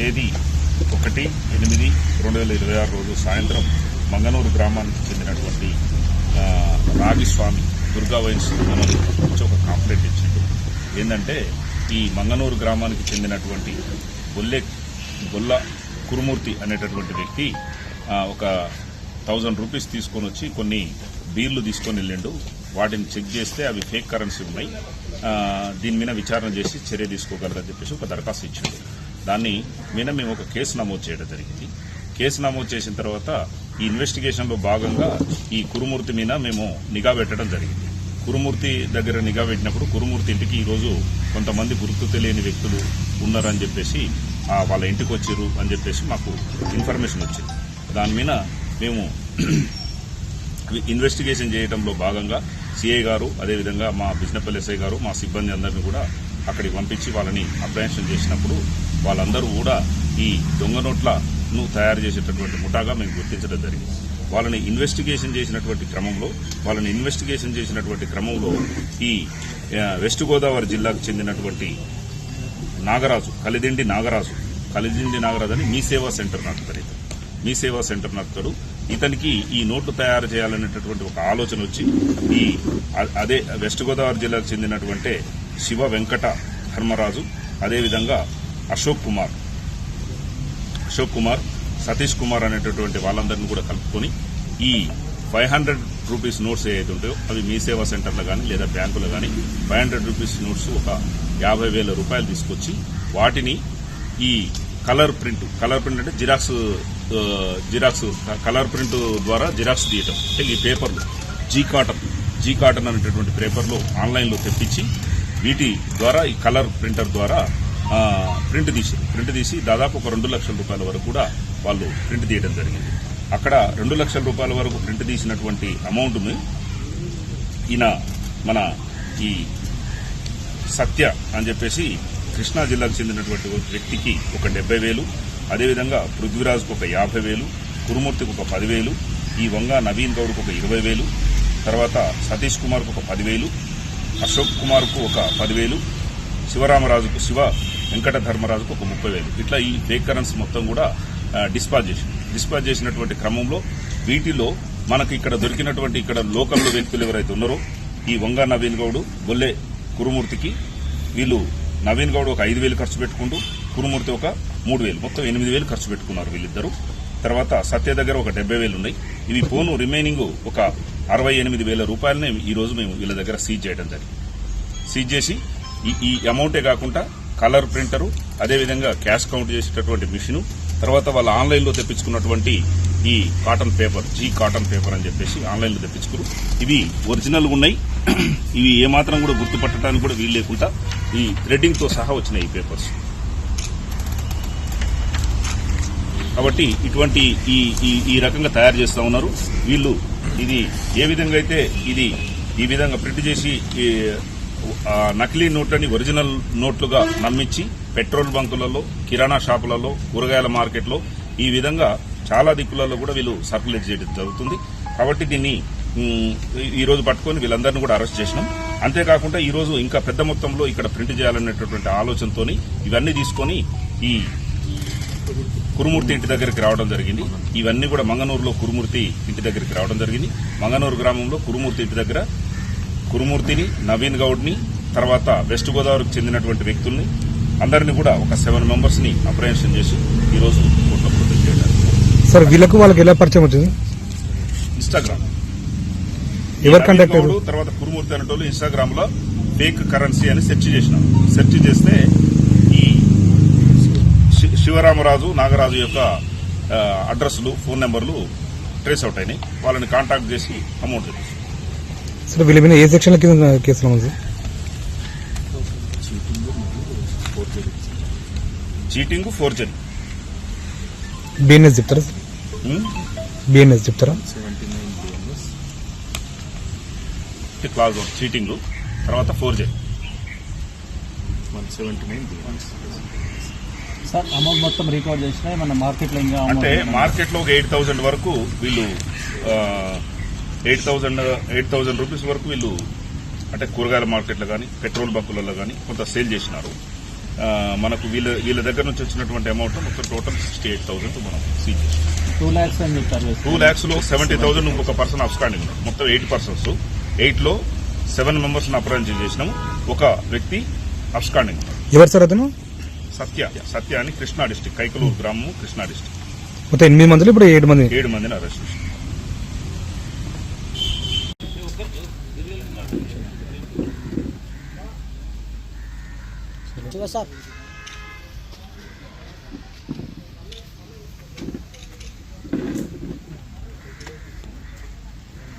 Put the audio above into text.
తేదీ 1/8/2026 రోజు సాయంత్రం మంగనూరు గ్రామానికి చెందినటువంటి రాగిస్వామి దుర్గా వైన్స్ నుంచి ఒక కంప్లైంట్ ఇచ్చిండు. ఏంటంటే ఈ మంగనూరు గ్రామానికి చెందినటువంటి గొల్ల కురుమూర్తి అనేటటువంటి వ్యక్తి ఒక 1000 రూపీస్ తీసుకొని వచ్చి కొన్ని బీర్లు తీసుకొని వెళ్ళిండు. వాటిని చెక్ చేస్తే అవి ఫేక్ కరెన్సీ ఉన్నాయి, దీని మీద విచారణ చేసి చర్య తీసుకోగలరని చెప్పేసి ఒక దరఖాస్తు ఇచ్చిండు. దాన్ని మీద మేము ఒక కేసు నమోదు చేయడం జరిగింది. కేసు నమోదు చేసిన తర్వాత ఈ ఇన్వెస్టిగేషన్లో భాగంగా ఈ కురుమూర్తి మీద మేము నిఘా పెట్టడం జరిగింది. కురుమూర్తి దగ్గర నిఘా పెట్టినప్పుడు కురుమూర్తి ఇంటికి ఈరోజు కొంతమంది గుర్తు తెలియని వ్యక్తులు ఉన్నారని చెప్పేసి వాళ్ళ ఇంటికి వచ్చారు అని చెప్పేసి మాకు ఇన్ఫర్మేషన్ వచ్చింది. దాని మీద మేము ఇన్వెస్టిగేషన్ చేయడంలో భాగంగా సిఐ గారు, అదేవిధంగా మా బిజినపల్లి ఎస్ఐ గారు, మా సిబ్బంది అందరినీ కూడా అక్కడికి పంపించి వాళ్ళని అప్రహెన్షన్ చేసినప్పుడు వాళ్ళందరూ కూడా ఈ దొంగ నోట్లను తయారు చేసేటటువంటి ముఠాగా మేము గుర్తించడం జరిగింది. వాళ్ళని ఇన్వెస్టిగేషన్ చేసినటువంటి క్రమంలో ఈ వెస్ట్ గోదావరి జిల్లాకు చెందినటువంటి నాగరాజు, కలిదిండి నాగరాజు అని మీ సేవా సెంటర్ నడుపుతారు. మీ సేవా సెంటర్ నడుపుతాడు. ఇతనికి ఈ నోట్లు తయారు చేయాలనేటటువంటి ఒక ఆలోచన వచ్చి అదే వెస్ట్ గోదావరి జిల్లాకు చెందినటువంటి శివ వెంకట ధర్మరాజు, అదేవిధంగా అశోక్ కుమార్, సతీష్ కుమార్ అనేటటువంటి వాళ్ళందరినీ కూడా కలుపుకొని ఈ 500 రూపీస్ నోట్స్ ఏవైతే ఉంటాయో అవి మీ సేవా సెంటర్లో కానీ లేదా బ్యాంకులో కానీ 500 రూపీస్ నోట్స్ ఒక 50,000 రూపాయలు తీసుకొచ్చి వాటిని ఈ కలర్ ప్రింట్ అంటే జిరాక్స్ కలర్ ప్రింట్ ద్వారా జిరాక్స్ తీయటం. అంటే ఈ పేపర్లు జీ కాటన్ అనేటటువంటి పేపర్లు ఆన్లైన్లో తెప్పించి వీటి ద్వారా ఈ కలర్ ప్రింటర్ ద్వారా ప్రింట్ తీసి దాదాపు ఒక 2 లక్షల రూపాయల వరకు కూడా వాళ్ళు ప్రింట్ తీయడం జరిగింది. అక్కడ 2 లక్షల రూపాయల వరకు ప్రింట్ తీసినటువంటి అమౌంట్ని ఈయన మన ఈ సత్య అని చెప్పేసి కృష్ణా జిల్లాకు చెందినటువంటి వ్యక్తికి ఒక 70,000, అదేవిధంగా పృథ్వీరాజ్కు ఒక 50,000, కురుమూర్తికి ఒక 10,000, ఈ వంగ నవీన్ గౌడ్కు ఒక 20,000, తర్వాత సతీష్ కుమార్కు ఒక 10,000, అశోక్ కుమార్కు ఒక 10,000, శివ వెంకట ధర్మరాజుకు ఒక 30,000. ఇట్లా ఈ ఫేక్ కరెన్సీ మొత్తం కూడా డిస్పాచ్ చేసినటువంటి క్రమంలో వీటిలో మనకు ఇక్కడ దొరికినటువంటి ఇక్కడ లోకల్లో వ్యక్తులు ఎవరైతే ఉన్నారో ఈ వంగ నవీన్ గౌడ్, గొల్లె కురుమూర్తికి వీళ్ళు నవీన్ గౌడ్ ఒక 5,000 ఖర్చు పెట్టుకుంటూ కురుమూర్తి ఒక 3,000, మొత్తం 8,000 ఖర్చు పెట్టుకున్నారు వీళ్ళిద్దరూ. తర్వాత సత్య దగ్గర ఒక 70,000 ఉన్నాయి. ఇవి పోను రిమైనింగ్ ఒక 68,000 రూపాయలని ఈ రోజు మేము వీళ్ళ దగ్గర సీజ్ చేయడం జరిగింది. సీజ్ చేసి ఈ అమౌంటే కాకుండా కలర్ ప్రింటరు, అదేవిధంగా క్యాష్ కౌంట్ చేసేటటువంటి మిషను, తర్వాత వాళ్ళు ఆన్లైన్లో తెప్పించుకున్నటువంటి ఈ కాటన్ పేపర్, జీ కాటన్ పేపర్ అని చెప్పేసి ఆన్లైన్లో తెప్పించుకున్నారు. ఇవి ఒరిజినల్ ఉన్నాయి. ఇవి ఏమాత్రం కూడా గుర్తుపట్టడానికి కూడా వీలు లేకుండా ఈ థ్రెడ్డింగ్తో సహా వచ్చినాయి ఈ పేపర్స్. కాబట్టి ఇటువంటి ఈ రకంగా తయారు చేస్తూ ఉన్నారు వీళ్ళు. ఇది ఏ విధంగా అయితే ఇది ఈ విధంగా ప్రింట్ చేసి నకిలీ నోట్లని ఒరిజినల్ నోట్లుగా నమ్మించి పెట్రోల్ బంకులలో, కిరాణా షాపులలో, కూరగాయల మార్కెట్లో ఈ విధంగా చాలా దిక్కులలో కూడా వీళ్ళు సర్క్యులేట్ చేయడం జరుగుతుంది. కాబట్టి దీన్ని ఈ రోజు పట్టుకొని వీళ్ళందరినీ కూడా అరెస్ట్ చేసినాం. అంతేకాకుండా ఈ రోజు ఇంకా పెద్ద మొత్తంలో ఇక్కడ ప్రింట్ చేయాలనేటటువంటి ఆలోచనతో ఇవన్నీ తీసుకొని ఈ కురుమూర్తి ఇంటి దగ్గరికి రావడం జరిగింది. ఇవన్నీ కూడా మంగనూరులో కురుమూర్తి ఇంటి దగ్గరికి రావడం జరిగింది. మంగనూరు గ్రామంలో కురుమూర్తి ఇంటి దగ్గర కురుమూర్తిని, నవీన్ గౌడ్ని, తర్వాత వెస్ట్ గోదావరికి చెందినటువంటి వ్యక్తుల్ని అందరినీ కూడా ఒక 7 మెంబర్స్ని అప్రహెన్షన్ చేసి ఈ రోజు కోర్టులో ప్రొటెక్ట్ చేయడానికి. సార్ వాళ్ళకి ఎలా పరిచయం వచ్చింది? ఇన్స్టాగ్రామ్. ఎవరు కంటాక్ట్? తర్వాత కురుమూర్తి అనేటోళ్ళు ఇన్స్టాగ్రామ్ లో ఫేక్ కరెన్సీ అని సెర్చ్ చేసినాం. సెర్చ్ చేస్తే ఈ శివరామరాజు, నాగరాజు యొక్క అడ్రస్లు, ఫోన్ నెంబర్లు ట్రేస్ అవుట్ అయినాయి. వాళ్ళని కాంటాక్ట్ చేసి అమౌంట్ తెప్పించారు. సార్ వీళ్ళ మీద ఏ సెక్షన్ కింద కేసులు ఉంది? Cheating, forgery. బిఎన్ఎస్ చెప్తారా? బిఎన్ఎస్ చెప్తారా? క్లాస్ 1 చీటింగ్, తర్వాత ఫోర్జరీ. సార్ అమౌంట్ మొత్తం రికార్డ్ చేసినా మన మార్కెట్లో అంటే మార్కెట్లో ఒక 8,000 వరకు వీళ్ళు 8,000 రూపీస్ వరకు వీళ్ళు అంటే కూరగాయల మార్కెట్లో కానీ, పెట్రోల్ బంకులలో కానీ కొంత సేల్ చేసినారు. మనకు వీళ్ళ దగ్గర నుంచి వచ్చినటువంటి అమౌంట్ మొత్తం టోటల్ 68,000 మనం సీజ్ చేసాం. 2 lakhs అని చెప్పారు. 2 lakhs లో 70,000 ఇంకొక పర్సన్ అబ్స్కాండింగ్ ఉన్నారు. మొత్తం 8 persons. 8 లో 7 members అప్రహెన్షన్ చేసినాము. ఒక వ్యక్తి అబ్స్కాండింగ్ ఉన్నారు. ఎవరు సార్ అతను? సత్య అని కృష్ణా డిస్టిక్, కైకలూరు గ్రామము, కృష్ణా డిస్టిక్. మొత్తం 8 మందిలో ఇప్పుడు 7 మంది. 7 మందిని అరెస్ట్ చేశాం. సార్